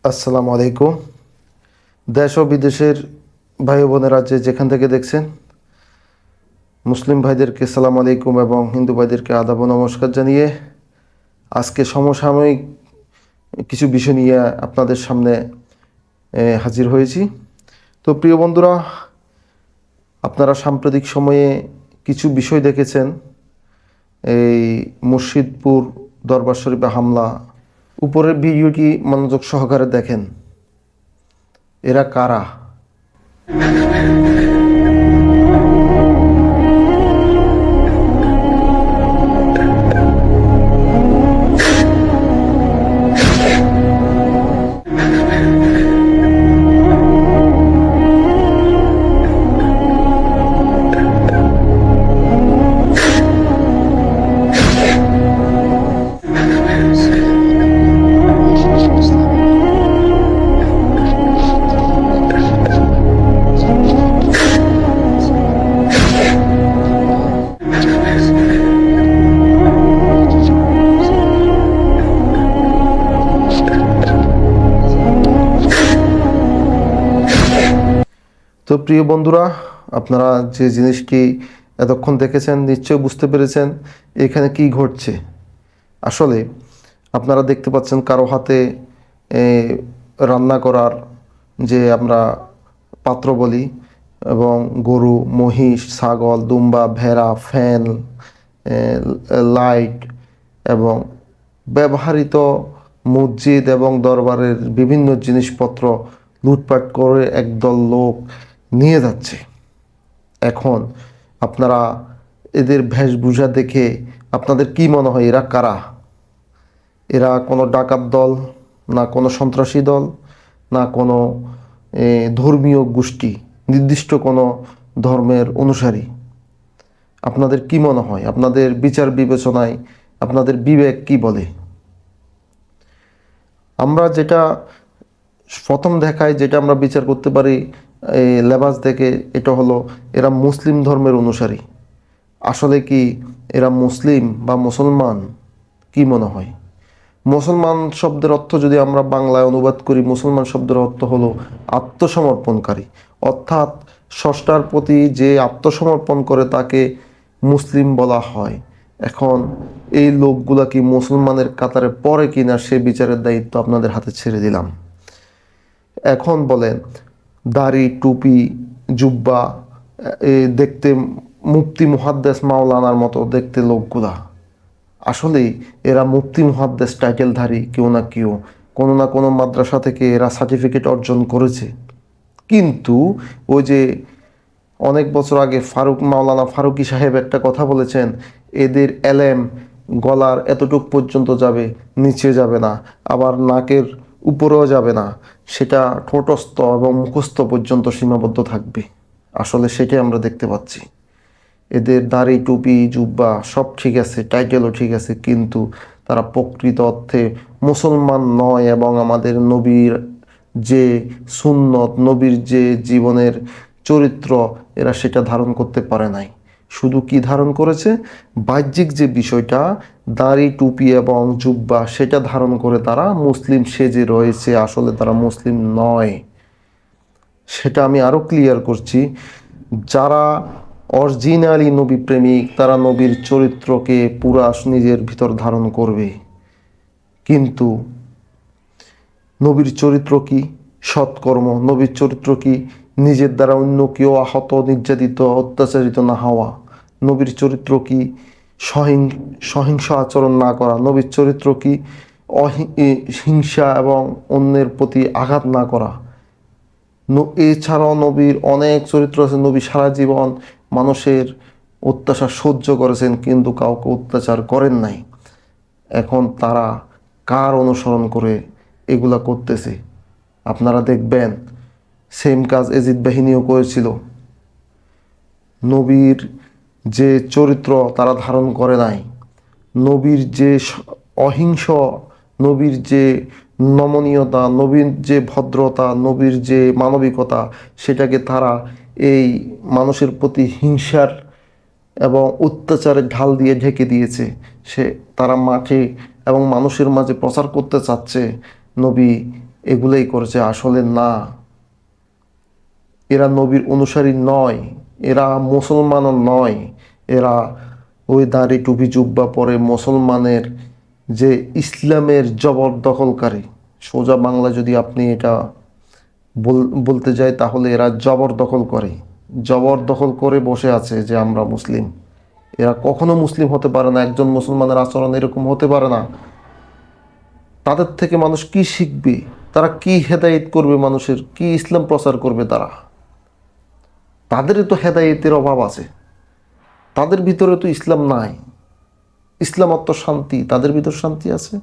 আসসালামু আলাইকুম। দেশ ও বিদেশের ভাই বোনেরা যেখান থেকে দেখছেন, মুসলিম ভাইদেরকে সালাম আলাইকুম এবং হিন্দু ভাইদেরকে আদাব ও নমস্কার জানিয়ে আজকে সমসাময়িক কিছু বিষয় নিয়ে আপনাদের সামনে হাজির হয়েছি। তো প্রিয় বন্ধুরা, আপনারা সাম্প্রতিক সময়ে কিছু বিষয় দেখেছেন। এই মুর্শিদপুর দরবার শরীফে হামলা, উপরের ভিডিওটি মনোযোগ সহকারে দেখেন। এরা কারা? তো প্রিয় বন্ধুরা, আপনারা যে জিনিসটি এতক্ষণ দেখেছেন নিশ্চয়ই বুঝতে পেরেছেন এখানে কি ঘটছে। আসলে আপনারা দেখতে পাচ্ছেন কারো হাতে রান্না করার যে আমরা পাত্র বলি, এবং গরু, মহিষ, ছাগল, দুম্বা, ভেড়া, ফ্যান, লাইট এবং ব্যবহৃত মসজিদ এবং দরবারের বিভিন্ন জিনিসপত্র লুটপাট করে একদল লোক নিয়ে যাচ্ছে। এখন আপনারা এদের বেশভূষা দেখে আপনাদের কি মনে হয় এরা কারা? এরা কোনো ডাকাত দল, না কোনো সন্ত্রাসী দল, না কোনো ধর্মীয় গোষ্ঠী, নির্দিষ্ট কোনো ধর্মের অনুসারী? আপনাদের কি মনে হয়? আপনাদের বিচার বিবেচনায় আপনাদের বিবেক কি বলে? আমরা যেটা প্রথম দেখায় যেটা আমরা বিচার করতে পারি এই লেবাস দেখে, এটা হলো এরা মুসলিম ধর্মের অনুসারী। আসলে কি এরা মুসলিম বা মুসলমান? কি মনে হয়? মুসলমান শব্দের অর্থ যদি আমরা বাংলায় অনুবাদ করি, মুসলমান শব্দের অর্থ হলো আত্মসমর্পণকারী, অর্থাৎ স্রষ্টার প্রতি যে আত্মসমর্পণ করে তাকে মুসলিম বলা হয়। এখন এই লোকগুলা কি মুসলমানের কাতারে পড়ে কিনা সে বিচারের দায়িত্ব আপনাদের হাতে ছেড়ে দিলাম। এখন বলেন, দাড়ি, টুপি, জুব্বা, দেখতে মুফতি মুহাদ্দেস মাওলানার মতো দেখতে লোকগুলা, আসলেই এরা মুফতি মুহাদ্দেস টাইটেলধারী কেউ না কেউ, কোনো না কোনো মাদ্রাসা থেকে এরা সার্টিফিকেট অর্জন করেছে। কিন্তু ওই যে অনেক বছর আগে মাওলানা ফারুকি সাহেব একটা কথা বলেছেন, এদের এলেম গলার এতটুক পর্যন্ত যাবে, নিচে যাবে না, আবার নাকের উপরেও যাবে না, সেটা ঠোঁটস্থ এবং মুখস্থ পর্যন্ত সীমাবদ্ধ থাকবে। আসলে সেটাই আমরা দেখতে পাচ্ছি। এদের দাড়ি, টুপি, জুব্বা সব ঠিক আছে, টাইটেলও ঠিক আছে, কিন্তু তারা প্রকৃত অর্থে মুসলমান নয় এবং আমাদের নবীর যে সুন্নত, নবীর যে জীবনের চরিত্র, এরা সেটা ধারণ করতে পারে নাই। শুধু কি ধারণ করেছে? বাহ্যিক যে বিষয়টা, দাড়ি, টুপি এবং জুব্বা, সেটা ধারণ করে তারা মুসলিম সেজে রয়েছে। আসলে তারা মুসলিম নয়। সেটা আমি আরও ক্লিয়ার করছি। যারা অরিজিনালি নবী প্রেমিক, তারা নবীর চরিত্রকে পুরা নিজের ভিতর ধারণ করবে। কিন্তু নবীর চরিত্র কি? সৎকর্ম। নবীর চরিত্র কি? নিজের দ্বারা অন্য কেউ আহত, নির্যাতিত, অত্যাচারিত না হওয়া। নবীর চরিত্র কি? সহিংস আচরণ না করা। নবীর চরিত্র কি? হিংসা এবং অন্যের প্রতি আঘাত না করা। এছাড়াও নবীর অনেক চরিত্র আছে। নবী সারা জীবন মানুষের অত্যাচার সহ্য করেছেন, কিন্তু কাউকে অত্যাচার করেন নাই। এখন তারা কার অনুসরণ করে এগুলা করতেছে? আপনারা দেখবেন সেম কাজ এজিদ বাহিনীও করেছিল। নবীর যে চরিত্র তারা ধারণ করে নাই, নবীর যে অহিংস, নবীর যে নমনীয়তা, নবীর যে ভদ্রতা, নবীর যে মানবিকতা, সেটাকে তারা এই মানুষের প্রতি হিংসার এবং অত্যাচারের ঢাল দিয়ে ঢেকে দিয়েছে। তারা মাঠে এবং মানুষের মাঝে প্রচার করতে চাচ্ছে নবী এগুলোই করেছে। আসলে না, এরা নবীর অনুসারী নয়, এরা মুসলমানও নয়, এরা ওই দাড়ি টুপি জুব্বা পরে মুসলমানের যে ইসলামের জবরদখলকারী, সোজা বাংলা যদি আপনি এটা বলতে যাই তাহলে এরা জবরদখল করে, জবরদখল করে বসে আছে যে আমরা মুসলিম। এরা কখনো মুসলিম হতে পারে না, একজন মুসলমানের আচরণ এরকম হতে পারে না। তাদের থেকে মানুষ কি শিখবে? তারা কি হেদায়েত করবে মানুষের? কি ইসলাম প্রচার করবে তারা? তাদেরই তো হেদায়েতের অভাব আছে, তাদের ভিতরে তো ইসলাম নাই। ইসলাম অর্থ শান্তি, তাদের ভিতর শান্তি আছে?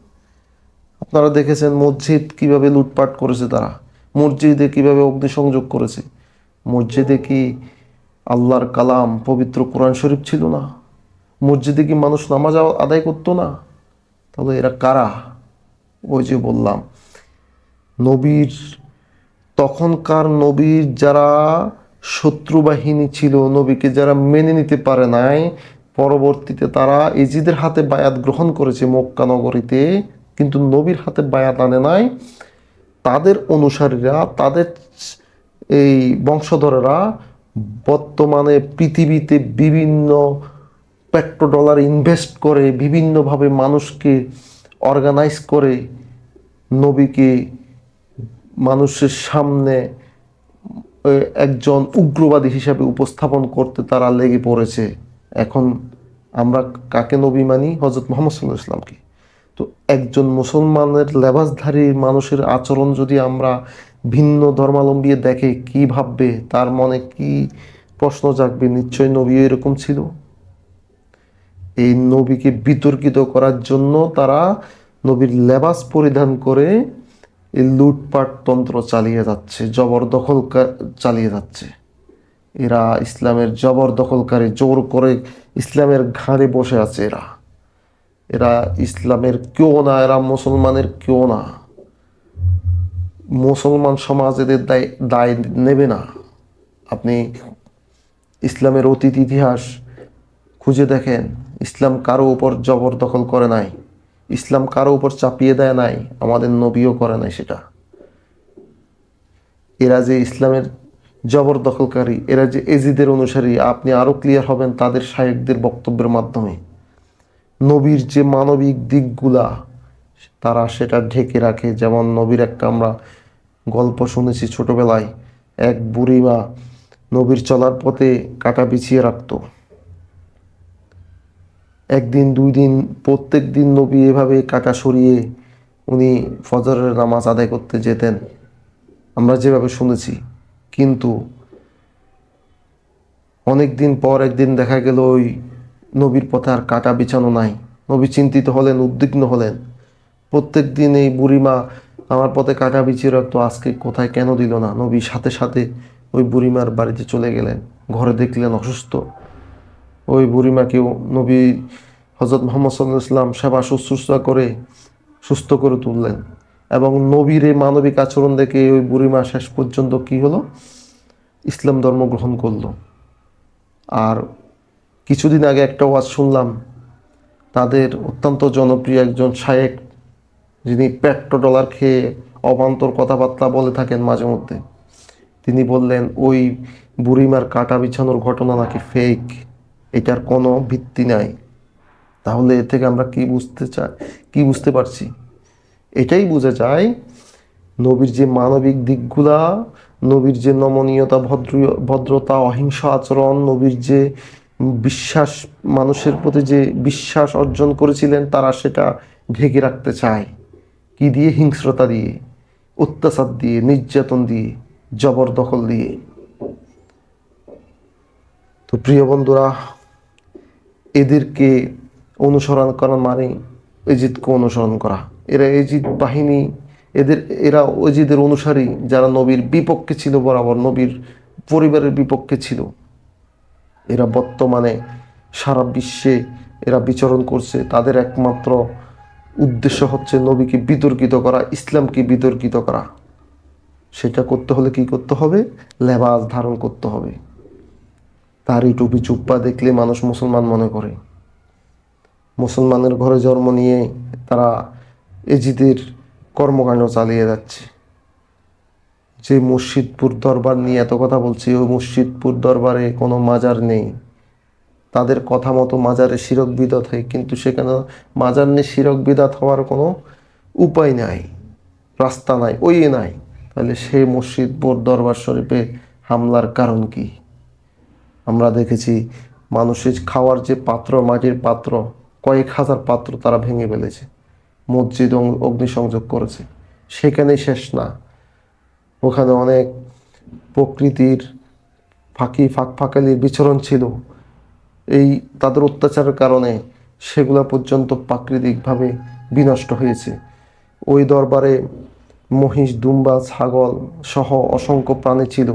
আপনারা দেখেছেন মসজিদ কিভাবে লুটপাট করেছে তারা, মসজিদে কিভাবে অগ্নিসংযোগ করেছে। মসজিদে কি আল্লাহর কালাম পবিত্র কোরআন শরীফ ছিল না? মসজিদে কি মানুষ নামাজ আদায় করতো না? তাহলে এরা কারা? ওই যে বললাম, নবীর তখনকার নবীর যারা শত্রু বাহিনী ছিল, নবীকে যারা মেনে নিতে পারে নাই, পরবর্তীতে তারা ইজিদের হাতে বায়াত গ্রহণ করেছে মক্কা নগরীতে, কিন্তু নবীর হাতে বায়াত আনে নাই। তাদের অনুসারীরা, তাদের এই বংশধরেরা বর্তমানে পৃথিবীতে বিভিন্ন পেট্রোডলার ইনভেস্ট করে বিভিন্নভাবে মানুষকে অর্গানাইজ করে নবীকে মানুষের সামনে একজন উগ্রবাদী হিসাবে উপস্থাপন করতে তারা লেগে পড়েছে। এখন আমরা কাকে নবী মানি? হজরত মুহাম্মদ সাল্লাল্লাহু আলাইহি ওয়াসাল্লামকে। তো একজন মুসলমানের লেবাসধারী মানুষের আচরণ যদি আমরা ভিন্ন ধর্মাবলম্বী দেখে, কি ভাববে? তার মনে কি প্রশ্ন জাগবে? নিশ্চয় নবী এরকম ছিল। এই নবীকে বিতর্কিত করার জন্য তারা নবীর লেবাস পরিধান করে এই লুটপাট তন্ত্র চালিয়ে যাচ্ছে, জবরদখল চালিয়ে যাচ্ছে। এরা ইসলামের জবরদখলকারী, জোর করে ইসলামের ঘাড়ে বসে আছে। এরা এরা ইসলামের কেউ না, এরা মুসলমানের কেউ না। মুসলমান সমাজ এদের দায় নেবে না। আপনি ইসলামের অতীত ইতিহাস খুঁজে দেখেন, ইসলাম কারো উপর জবরদখল করে নাই, ইসলাম কারো উপর চাপিয়ে দেয় নাই, আমাদের নবীও করে নাই সেটা। এরা যে ইসলামের জবরদখলকারী, এরা যে এজিদের অনুসারী, আপনি আরও ক্লিয়ার হবেন তাদের শায়েখদের বক্তব্যের মাধ্যমে। নবীর যে মানবিক দিকগুলা তারা সেটা ঢেকে রাখে। যেমন নবীর একটা আমরা গল্প শুনেছি ছোটবেলায়, এক বুড়িমা নবীর চলার পথে কাঁটা বিছিয়ে রাখত। একদিন, দুই দিন, প্রত্যেক দিন নবী এভাবে কাঁটা সরিয়ে উনি ফজরের নামাজ আদায় করতে যেতেন, আমরা যেভাবে শুনেছি। কিন্তু অনেক দিন পর একদিন দেখা গেল ওই নবীর পথে আর কাঁটা বিছানো নাই। নবী চিন্তিত হলেন, উদ্বিগ্ন হলেন। প্রত্যেক দিন এই বুড়িমা আমার পথে কাঁটা বিছিয়ে রাখতো, আজকে কোথায় কেন দিল না? নবী সাথে সাথে ওই বুড়িমার বাড়িতে চলে গেলেন, ঘরে দেখলেন অসুস্থ। ওই বুড়িমাকেও নবী হজরত মুহাম্মদ সাল্লাল্লাহু আলাইহি ওয়াসাল্লাম সেবা শুশ্রূষা করে সুস্থ করে তুললেন। এবং নবীর এই মানবিক আচরণ দেখে ওই বুড়িমা শেষ পর্যন্ত কি হলো? ইসলাম ধর্ম গ্রহণ করলো। আর কিছুদিন আগে একটা ওয়াজ শুনলাম, তাদের অত্যন্ত জনপ্রিয় একজন শায়েখ, যিনি পেট্রোডলার খেয়ে অবান্তর কথাবার্তা বলে থাকেন মাঝে মধ্যে, তিনি বললেন ওই বুড়িমার কাঁটা বিছানোর ঘটনা নাকি ফেক, এটার কোনো ভিত্তি নাই। তাহলে এর থেকে আমরা কি বুঝতে পারছি? এটাই বোঝা যায় নবীর যে মানবিক দিকগুলা, নবীর যে নমনীয়তা, ভদ্রতা, অহিংস আচরণ, নবীর যে বিশ্বাস, মানুষের প্রতি যে বিশ্বাস অর্জন করেছিলেন, তারা সেটা ঢেকে রাখতে চায়। কি দিয়ে? হিংস্রতা দিয়ে, অত্যাচার দিয়ে, নির্যাতন দিয়ে, জবরদখল দিয়ে। তো প্রিয় বন্ধুরা, এদেরকে অনুসরণ করা মানে এজিদকে অনুসরণ করা। এরা এজিদ বাহিনী, এরা এজিদের অনুসারী যারা নবীর বিপক্ষে ছিল, বরাবর নবীর পরিবারের বিপক্ষে ছিল। এরা বর্তমানে সারা বিশ্বে এরা বিচরণ করছে। তাদের একমাত্র উদ্দেশ্য হচ্ছে নবীকে বিতর্কিত করা, ইসলামকে বিতর্কিত করা। সেটা করতে হলে কি করতে হবে? লেবাস ধারণ করতে হবে। দাড়ি টুপি চুপ্পা দেখলে মানুষ মুসলমান মনে করে। মুসলমানের ঘরে জন্ম নিয়ে তারা এজিদের কর্মকাণ্ড চালিয়ে যাচ্ছে। যে মুর্শিদপুর দরবার নিয়ে এত কথা বলছি, ওই মুর্শিদপুর দরবারে কোনো মাজার নেই। তাদের কথা মতো মাজারে শিরক বিদত হয়, কিন্তু সেখানে মাজার নিয়ে শিরক বিদত হওয়ার কোনো উপায় নাই, রাস্তা নাই, ওই নাই। তাহলে সেই মুর্শিদপুর দরবার শরীফে হামলার কারণ কি? আমরা দেখেছি মানুষের খাওয়ার যে পাত্র, মাটির পাত্র, কয়েক হাজার পাত্র তারা ভেঙে ফেলেছে, মসজিদ অগ্নিসংযোগ করেছে। সেখানেই শেষ না, ওখানে অনেক প্রকৃতির ফাঁকালির বিচরণ ছিল। এই তাদের অত্যাচারের কারণে সেগুলা পর্যন্ত প্রাকৃতিকভাবে বিনষ্ট হয়েছে। ওই দরবারে মহিষ, দুম্বা, ছাগল সহ অসংখ্য প্রাণী ছিল,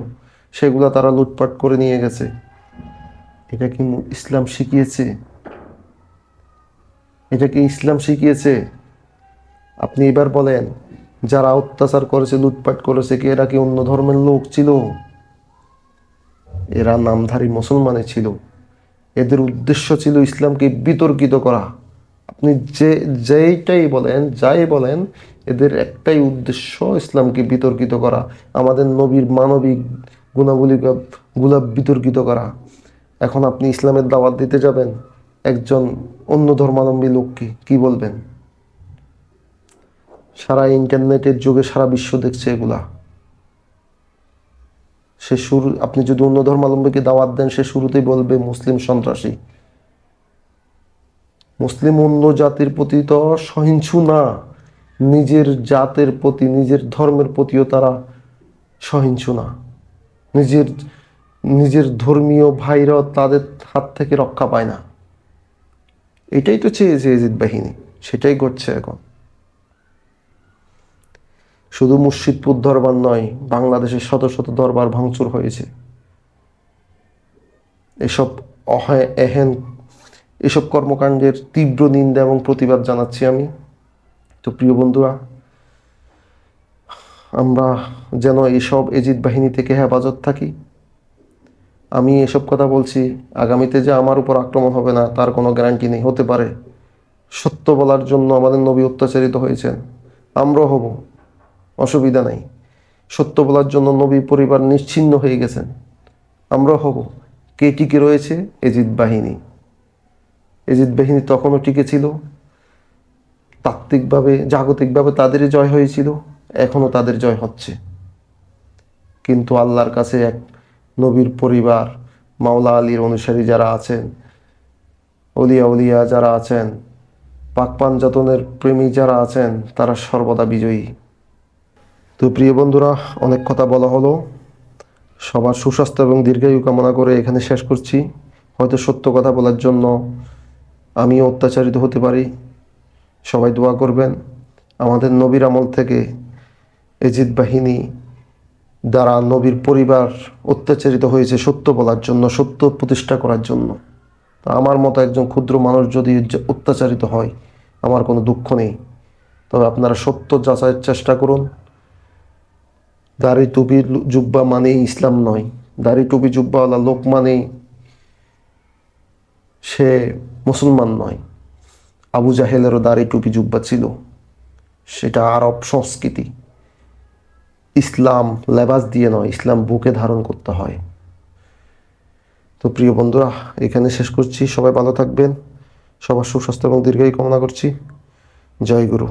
সেগুলা তারা লুটপাট করে নিয়ে গেছে। এটা কি ইসলাম শিখিয়েছে? এটা কি ইসলাম শিখিয়েছে? আপনি এবার বলেন, যারা অত্যাচার করেছে, লুটপাট করেছে, কি এরা কি অন্য ধর্মের লোক ছিল? এরা নামধারী মুসলমানে ছিল। এদের উদ্দেশ্য ছিল ইসলামকে বিতর্কিত করা। আপনি যাই বলেন, এদের একটাই উদ্দেশ্য ইসলামকে বিতর্কিত করা, আমাদের নবীর মানবিক গুণাবলীগুলা বিতর্কিত করা। এখন আপনি ইসলামের দাওয়াত দিতে যাবেন, একজন অন্য ধর্মাবলম্বী লোককে কি বলবেন? সারা ইন্টারনেটের যুগে সারা বিশ্ব দেখছে এগুলা। আপনি যদি অন্য ধর্মাবলম্বীকে দাওয়াত দেন, সে শুরুতেই বলবে মুসলিম সন্ত্রাসী। মুসলিম অন্য জাতির প্রতি তো সহিংসু না, নিজের জাতের প্রতি, নিজের ধর্মের প্রতিও তারা সহিংসু না। নিজের নিজের ধর্মীয় ভাইরাও তাদের হাত থেকে রক্ষা পায় না। এটাই তো চেয়েছে এজিদ বাহিনী, সেটাই ঘটছে এখন। শুধু মুর্শিদপুর দরবার নয়, বাংলাদেশের শত শত দরবার ভাঙচুর হয়েছে। এসব কর্মকাণ্ডের তীব্র নিন্দা এবং প্রতিবাদ জানাচ্ছি আমি। তো প্রিয় বন্ধুরা, আমরা যেন এসব এজিদ বাহিনী থেকে হেফাজত থাকি। আমি এসব কথা বলছি, আগামীতে যে আমার উপর আক্রমণ হবে না তার কোনো গ্যারান্টি নেই, হতে পারে। সত্য বলার জন্য আমাদের নবী অত্যাচারিত হয়েছেন, আমরাও হব, অসুবিধা নাই। সত্য বলার জন্য নবী পরিবার নিশ্চিহ্ন হয়ে গেছেন, আমরাও হব। কে টিকে রয়েছে? এজিদ বাহিনী। এজিদ বাহিনী তখনও টিকে ছিল, তাত্ত্বিকভাবে, জাগতিকভাবে তাদেরই জয় হয়েছিল, এখনও তাদের জয় হচ্ছে। কিন্তু আল্লাহর কাছে এক নবীর পরিবার, মাওলা আলীর অনুসারী যারা আছেন, উলিয়া যারা আছেন, পাক পাঞ্জাতনের প্রেমী যারা আছেন, তারা সর্বদা বিজয়ী। তো প্রিয় বন্ধুরা, অনেক কথা বলা হলো। সবার সুস্বাস্থ্য এবং দীর্ঘায়ু কামনা করে এখানে শেষ করছি। হয়তো সত্য কথা বলার জন্য আমিও অত্যাচারিত হতে পারি, সবাই দোয়া করবেন। আমাদের নবীর আমল থেকে এজিদ বাহিনী দ্বারা নবীর পরিবার অত্যাচারিত হয়েছে সত্য বলার জন্য, সত্য প্রতিষ্ঠা করার জন্য। তা আমার মতো একজন ক্ষুদ্র মানুষ যদি অত্যাচারিত হয়, আমার কোনো দুঃখ নেই। তবে আপনারা সত্য যাচাইয়ের চেষ্টা করুন। দাড়ি টুপি জুব্বা মানেই ইসলাম নয়, দাড়ি টুপি জুব্বাওয়ালা লোক মানেই সে মুসলমান নয়। আবু জাহেলেরও দাড়ি টুপি জুব্বা ছিল, সেটা আরব সংস্কৃতি। ইসলাম লেবাস দিয়ে নয়, ইসলাম বুকে ধারণ করতে হয়। তো প্রিয় বন্ধুরা, এখানে শেষ করছি। সবাই ভালো থাকবেন, সবার সুস্বাস্থ্য এবং দীর্ঘায়ু কামনা করছি। জয় গুরু।